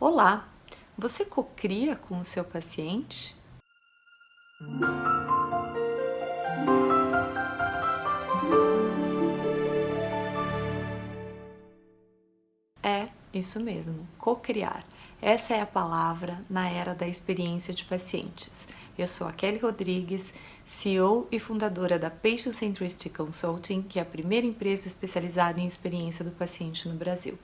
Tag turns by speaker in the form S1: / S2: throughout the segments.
S1: Olá, você cocria com o seu paciente? É, isso mesmo, cocriar. Essa é a palavra na era da experiência de pacientes. Eu sou a Kelly Rodrigues, CEO e fundadora da Patient Centricity Consulting, que é a primeira empresa especializada em experiência do paciente no Brasil.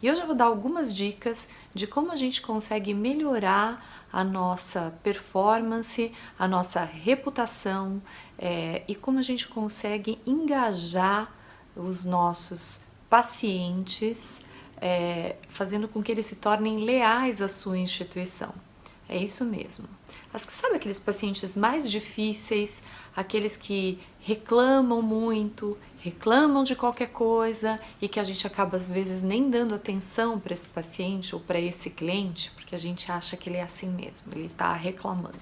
S1: E hoje eu vou dar algumas dicas de como a gente consegue melhorar a nossa performance, a nossa reputação e como a gente consegue engajar os nossos pacientes, fazendo com que eles se tornem leais à sua instituição. É isso mesmo. Sabe aqueles pacientes mais difíceis, aqueles que reclamam muito, reclamam de qualquer coisa e que a gente acaba às vezes nem dando atenção para esse paciente ou para esse cliente, porque a gente acha que ele é assim mesmo, ele está reclamando.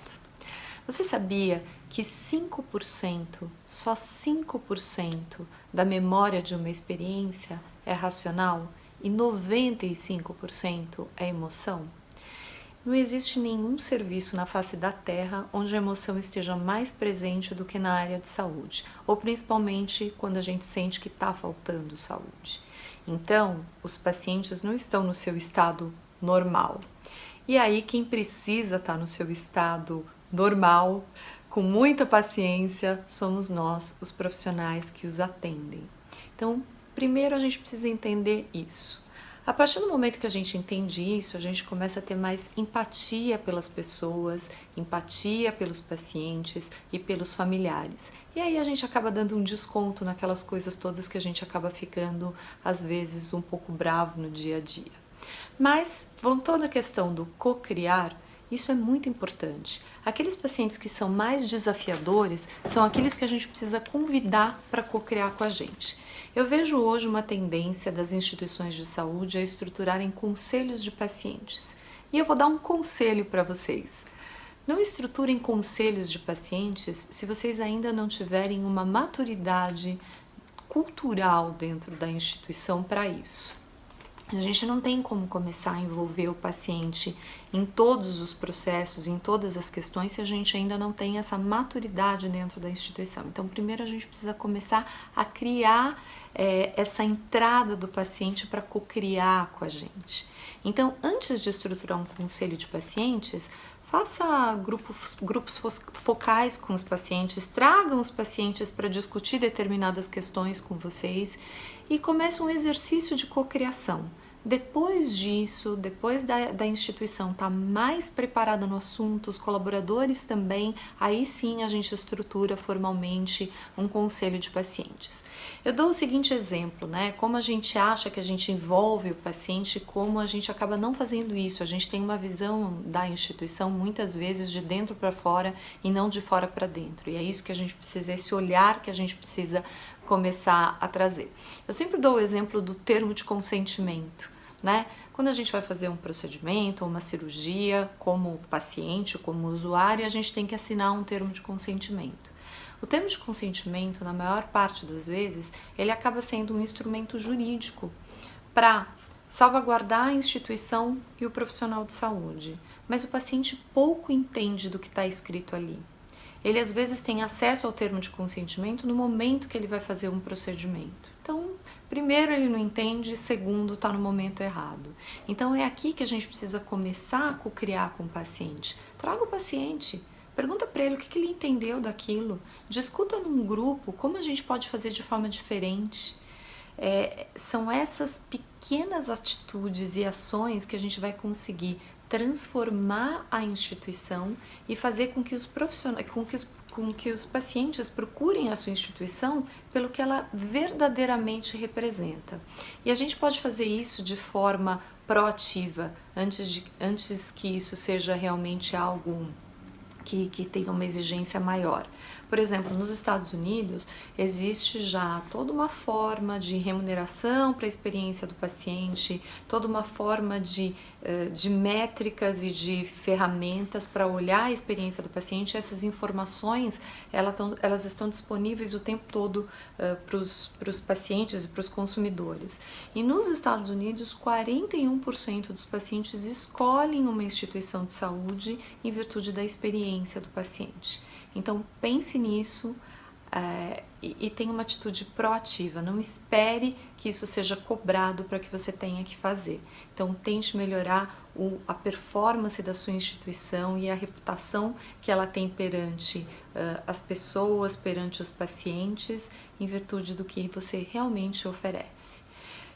S1: Você sabia que 5%, só 5% da memória de uma experiência é racional e 95% é emoção? Não existe nenhum serviço na face da Terra onde a emoção esteja mais presente do que na área de saúde, ou principalmente quando a gente sente que está faltando saúde. Então, os pacientes não estão no seu estado normal. E aí, quem precisa estar no seu estado normal, com muita paciência, somos nós, os profissionais que os atendem. Então, primeiro a gente precisa entender isso. A partir do momento que a gente entende isso, a gente começa a ter mais empatia pelas pessoas, empatia pelos pacientes e pelos familiares. E aí a gente acaba dando um desconto naquelas coisas todas que a gente acaba ficando, às vezes, um pouco bravo no dia a dia. Mas, voltando à questão do cocriar, isso é muito importante. Aqueles pacientes que são mais desafiadores são aqueles que a gente precisa convidar para cocriar com a gente. Eu vejo hoje uma tendência das instituições de saúde a estruturarem conselhos de pacientes. E eu vou dar um conselho para vocês. Não estruturem conselhos de pacientes se vocês ainda não tiverem uma maturidade cultural dentro da instituição para isso. A gente não tem como começar a envolver o paciente em todos os processos, em todas as questões, se a gente ainda não tem essa maturidade dentro da instituição. Então, primeiro a gente precisa começar a criar essa entrada do paciente para cocriar com a gente. Então, antes de estruturar um conselho de pacientes, faça grupos focais com os pacientes, tragam os pacientes para discutir determinadas questões com vocês e comece um exercício de cocriação. Depois disso, depois da instituição estar mais preparada no assunto, os colaboradores também, aí sim a gente estrutura formalmente um conselho de pacientes. Eu dou o seguinte exemplo, né? Como a gente acha que a gente envolve o paciente, como a gente acaba não fazendo isso. A gente tem uma visão da instituição muitas vezes de dentro para fora e não de fora para dentro. E é isso que a gente precisa, esse olhar que a gente precisa começar a trazer. Eu sempre dou o exemplo do termo de consentimento, né? Quando a gente vai fazer um procedimento ou uma cirurgia, como paciente, como usuário, a gente tem que assinar um termo de consentimento. O termo de consentimento, na maior parte das vezes, ele acaba sendo um instrumento jurídico para salvaguardar a instituição e o profissional de saúde, mas o paciente pouco entende do que está escrito ali. Ele às vezes tem acesso ao termo de consentimento no momento que ele vai fazer um procedimento. Então, primeiro ele não entende, segundo está no momento errado. Então é aqui que a gente precisa começar a cocriar com o paciente. Traga o paciente, pergunta para ele o que ele entendeu daquilo, discuta num grupo como a gente pode fazer de forma diferente. São essas pequenas atitudes e ações que a gente vai conseguir transformar a instituição e fazer com que os profissionais, com que os pacientes procurem a sua instituição pelo que ela verdadeiramente representa. E a gente pode fazer isso de forma proativa, antes que isso seja realmente algo que tenha uma exigência maior. Por exemplo, nos Estados Unidos existe já toda uma forma de remuneração para a experiência do paciente, toda uma forma de métricas e de ferramentas para olhar a experiência do paciente. Essas informações elas estão disponíveis o tempo todo para os pacientes e para os consumidores. E nos Estados Unidos, 41% dos pacientes escolhem uma instituição de saúde em virtude da experiência do paciente. Então pense nisso e tenha uma atitude proativa, não espere que isso seja cobrado para que você tenha que fazer. Então tente melhorar a performance da sua instituição e a reputação que ela tem perante as pessoas, perante os pacientes, em virtude do que você realmente oferece.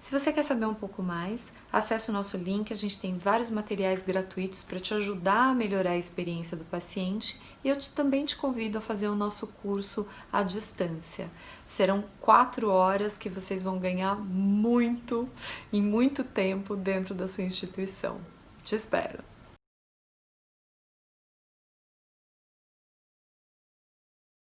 S1: Se você quer saber um pouco mais, acesse o nosso link, a gente tem vários materiais gratuitos para te ajudar a melhorar a experiência do paciente e eu também te convido a fazer o nosso curso à distância. Serão 4 horas que vocês vão ganhar muito, em muito tempo dentro da sua instituição. Te espero!